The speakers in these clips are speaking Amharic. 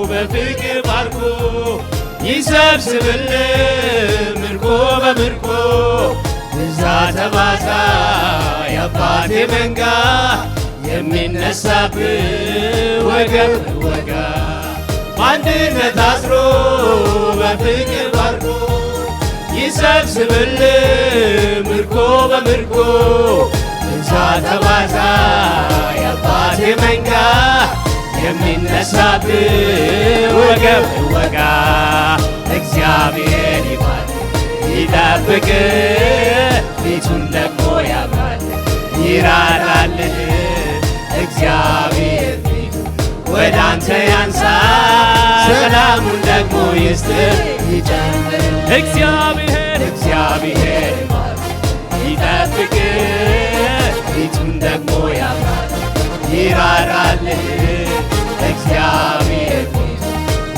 በፍቅር ባርኮ ይሰብስብል ምርኮ በምርኮ ብዛት ተባዛ የአባቴ መንጋ የሚነሳብ ወገብ ወጋ በአንድነት አስሮ በፍቅር ባርኮ ይሰብስብል ምርኮ በምርኮ ብዛት ተባዛ የአባቴ መንጋ የሚነሳብ ወገብ ወጋ እግዚአብሔር ይባል ይጠብቅ ፊቱን ደግሞ ያብራል ይራራልህ እግዚአብሔር ፊቱ ወደ አንተ ያንሳ ሰላሙን ደግሞ ይስጥህ ይጨምር እግዚአብሔር ይባል ይጠብቅ ፊቱን ደግሞ ያብራል ይራራልህ እግዚአብሔር ፊቱ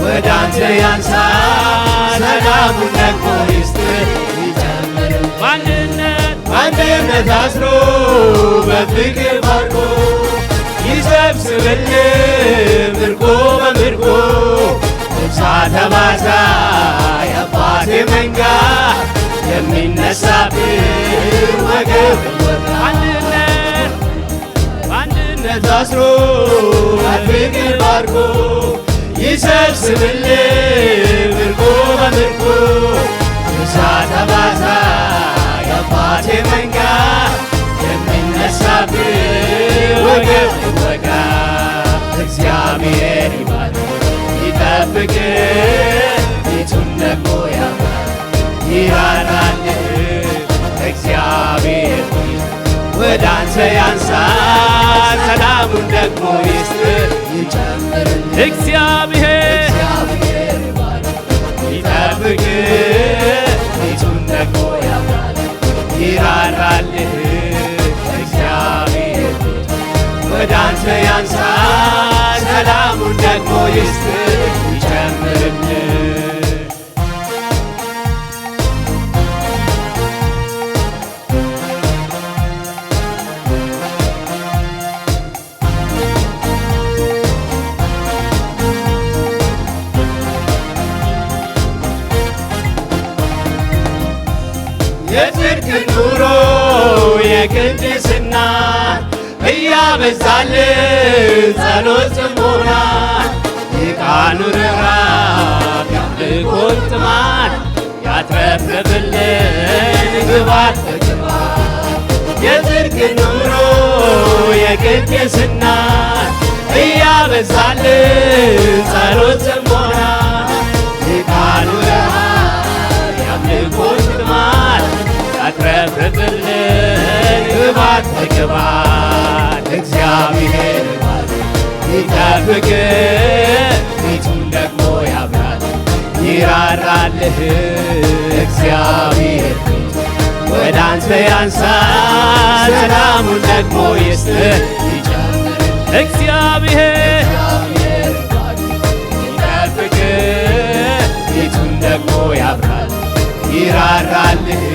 ወደ አንተ ያንሳ ሰላሙን ደግሞ ይስጥህ ይጨምር በአንድነት አስሮ በፍቅር ባርኮ ይሰብስብል ምርኮ በምርኮ ብዛት ተባዛ የአባቴ መንጋ የሚነሳብህ ወገብ በአንድነት አስሮ በፍቅር ባርኮ ይሰብስብል ምርኮ በምርኮ ብዛት ተባዛ የአባቴ መንጋ የሚነሳብህ ወገብ ወጋ እግዚአብሔር ይባል ይጠብቅ ፊቱን ደግሞ ያብራል ይራራልህ እግዚአብሔር ወደ አንተ ያንሳ ሰላሙን ደግሞ ይስጥህ ይጨምርልህ እግዚአብሔር ይባል ይጠብቅ ፊቱን ደግሞ ያብራል ይራራልህ እግዚአብሔር ወደ አንተ ያንሳ ሰላሙን ደግሞ ይስጥህ ይጨምርልህ የጽድቅ ኑሮ የቅድስና እያበዛል ጸሎት ጽሞና የቃሉን ራብ የአምልኮን ጥማት ያትረፍርፍልን ግባት በግባት የጽድቅ ኑሮ የቅድስና እያበዛል ጸሎት ጽሞና የቃሉን ራብ የአምልኮን ጥማት ያትረፍርፍልን ግባት በግባት እግዚአብሔር ይጠብቅ ፊቱን ደግሞ ያብራል ይራራልህ እግዚአብሔር ወደ አንተ ያንሳ ሰላሙን ደግሞ ይስጥህ ይጨምር እግዚአብሔር ይጠብቅ ፊቱን ደግሞ ያብራል ይራራልህ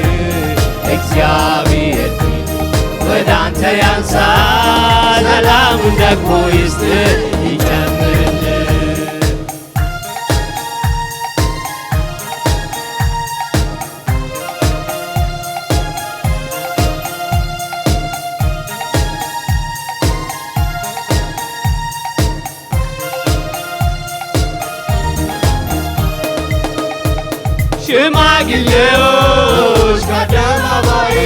እግዚአብሔር ወደ አንተ ያንሳ ሰላሙን ደግሞ ይስጥህ ይጨምርልህ ሽማግሌዎች ከአደባባይ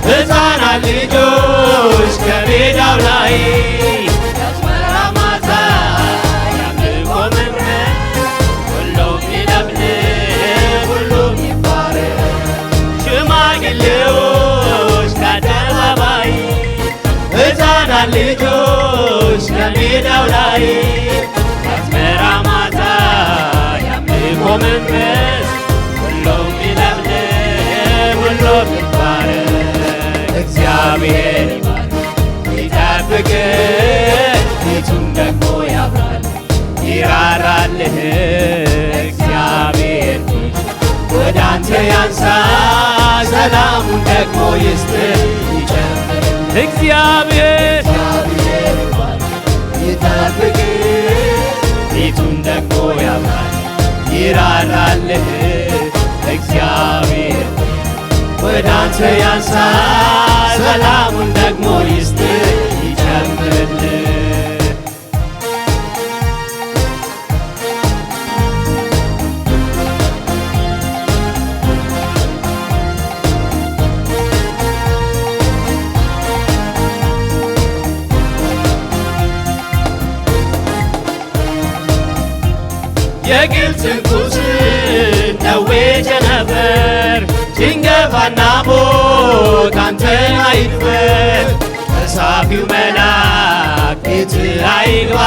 ሕፃናት ልጆች ከሜዳው ላይ ያስመራ ማታ ያምልኮ መንፈስ ሁሉም ይለምልም ሁሉም ይባረክ ሽማግሌዎች ከአደባባይ ሕፃናት ልጆች ከሜዳው ላይ ያስመራ ማታ ያምልኮ መንፈስ ሁሉም ይለምልም ሁሉም ይባረክ እግዚአብሔር ይጠብቅ ፊቱን ደግሞ ያብራል ይራራልህ እግዚአብሔር ወደ አንተ ያንሳ ሰላሙን ደግሞ ይስጥህ ይጨምር እግዚአብሔር ይጠብቅ ይራራልህ እግዚአብሔር ወደ አንተ ያንሳል ሰላሙን ደግሞ ይስጥ ይጨምርልህ። የግብፅን ቁስል ደዌ ቸነፈር ጭንገፋና ሞት አንተን አይድፈር። ተሳፊው መልአክ ቤትህ አይግባ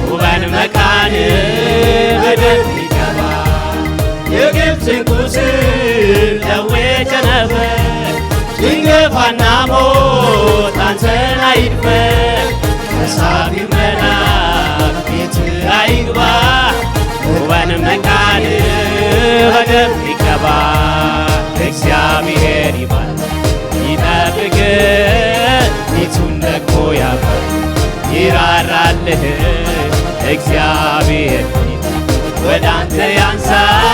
ውበን መካን በደም ይገባ። የግብፅን ቁስል ደዌ ቸነፈር ጭንገፋና ሞት አንተን አይድፈር። ተሳፊው መልአክ ቤትህ አይግባ ውበን መካን በደም ይገባ። እግዚአብሔር ይባርክ ይጠብቅ ፊቱን ደግሞ ያብራ ይራራልህ እግዚአብሔር ፊት ወደ አንተ ያንሳል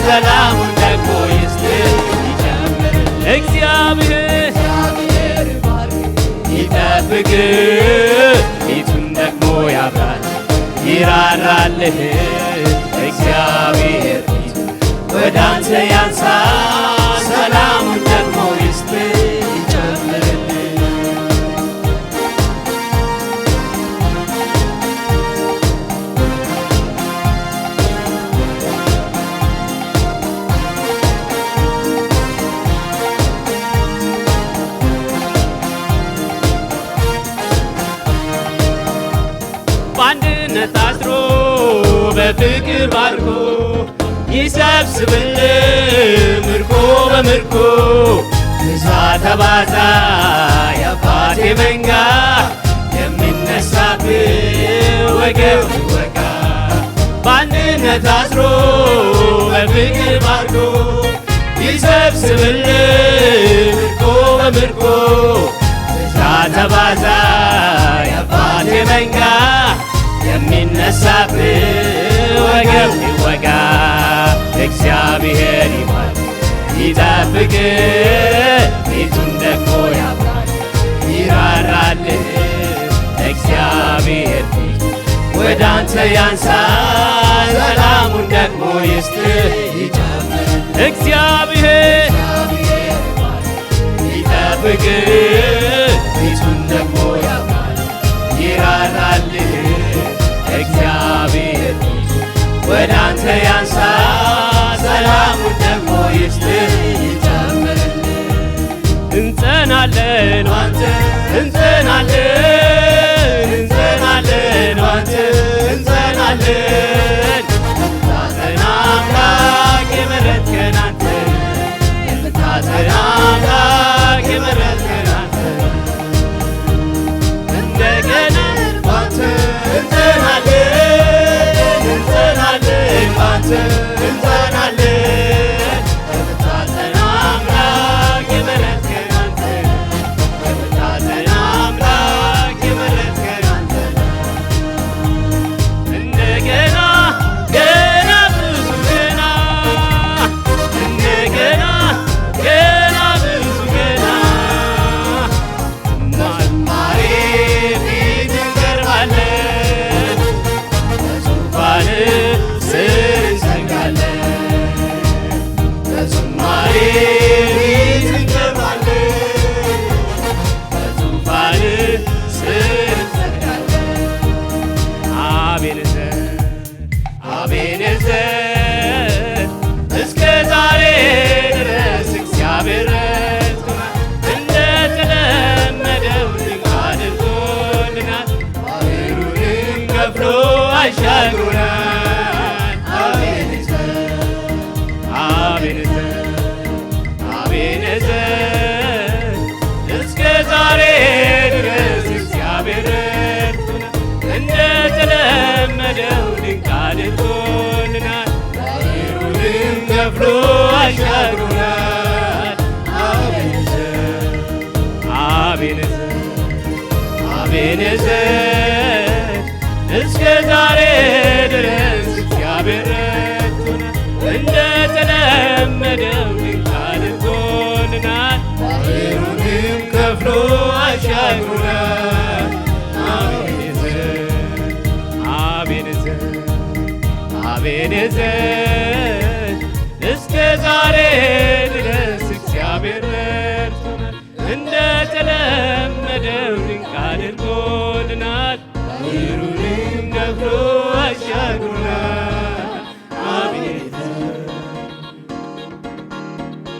ሰላሙን ደግሞ ይስጥ ይጨምርልህ። እግዚአብሔር ይጠብቅ ፊቱን ደግሞ ያብራል ይራራልህ እግዚአብሔር ፊት ወደ አንተ ያንሳል ሰላሙን ደግሞ ይስጥ ይጨምርልህ። በአንድነት አስሮ በፍቅር ባርኮ ይሰብስብልህ ምርኮ በምርኮ። ብዛ ተባዛ የአባቴ መንጋ የሚነሳብህ ወገብ ይወጋ። በአንድነት አስሮ በፍቅር ባርኮ ይሰብስብልህ ምርኮ በምርኮ። ብዛ ተባዛ የአባቴ መንጋ የሚነሳብህ ወገብ ይወጋ። እግዚአብሔር ይባርክ ይጠብቅ ፊቱን ደግሞ ያብራል ይራራልህ እግዚአብሔር ፊት ወደ አንተ ያንሳል ሰላሙን ደግሞ ይስጥ ይጨምርልህ። እግዚአብሔር ይጠብቅ ፊቱን ደግሞ ያብራል ይራራልህ እግዚአብሔር ወደ አንተ ያንሳል ሰላሙን ደግሞ ይስጥ ይጨምርልህ። እንጸናለን አንተ እንጸናለን እንጸናለን አንተ እንጸናለን። የምታጸና አምላክ የመረጥከን አንተ የምታጸና አምላክ የመረጥከን አንተ እንደገና አንተ እንጸናለን እንጸናለን አንተ እንጸናለን። የምታጸና አምላክ የመረጥከን አንተ የምታጸና አምላክ የመረጥከን አንተ እንደገና ገና ብዙ ገና እንደገና ገና ብዙ ገና ዝማሬ ፊት እንቀርባለን በዙፋን ስር እንሰግዳለን። በዝማሬ ፊት እንቀርባለን በዙፋን ስር እንሰግዳለን። አቤኔዘር አቤኔዘር እስከ ዛሬ ድረስ እግዚአብሔር ረድቶናል። እንደተለመደው ድንቅ አድርጎልናል። ባህሩንም ከፍሎ አሻግሮናል። አቤኔዘር አቤኔዘር አቤኔዘር እስከ ዛሬ ድረስ እግዚአብሔር ረድቶናል። እንደተለመደው ድንቅ አድርጎልናል። ባህሩንም ከፍሎ አሻግሮናል። አቤኔዘር አቤኔዘር አቤኔዘር እስከ ዛሬ ድረስ እግዚአብሔር እንደተለመደው ድንቅ አድርጎልናል። ባህሩንም ከፍሎ አሻግሮናል። አቤኔዘር አቤኔዘር አቤኔዘር እስከ ዛሬ ድረስ እግዚአብሔር ረድቶናል። እንደተለመደው ድንቅ አድርጎልናል።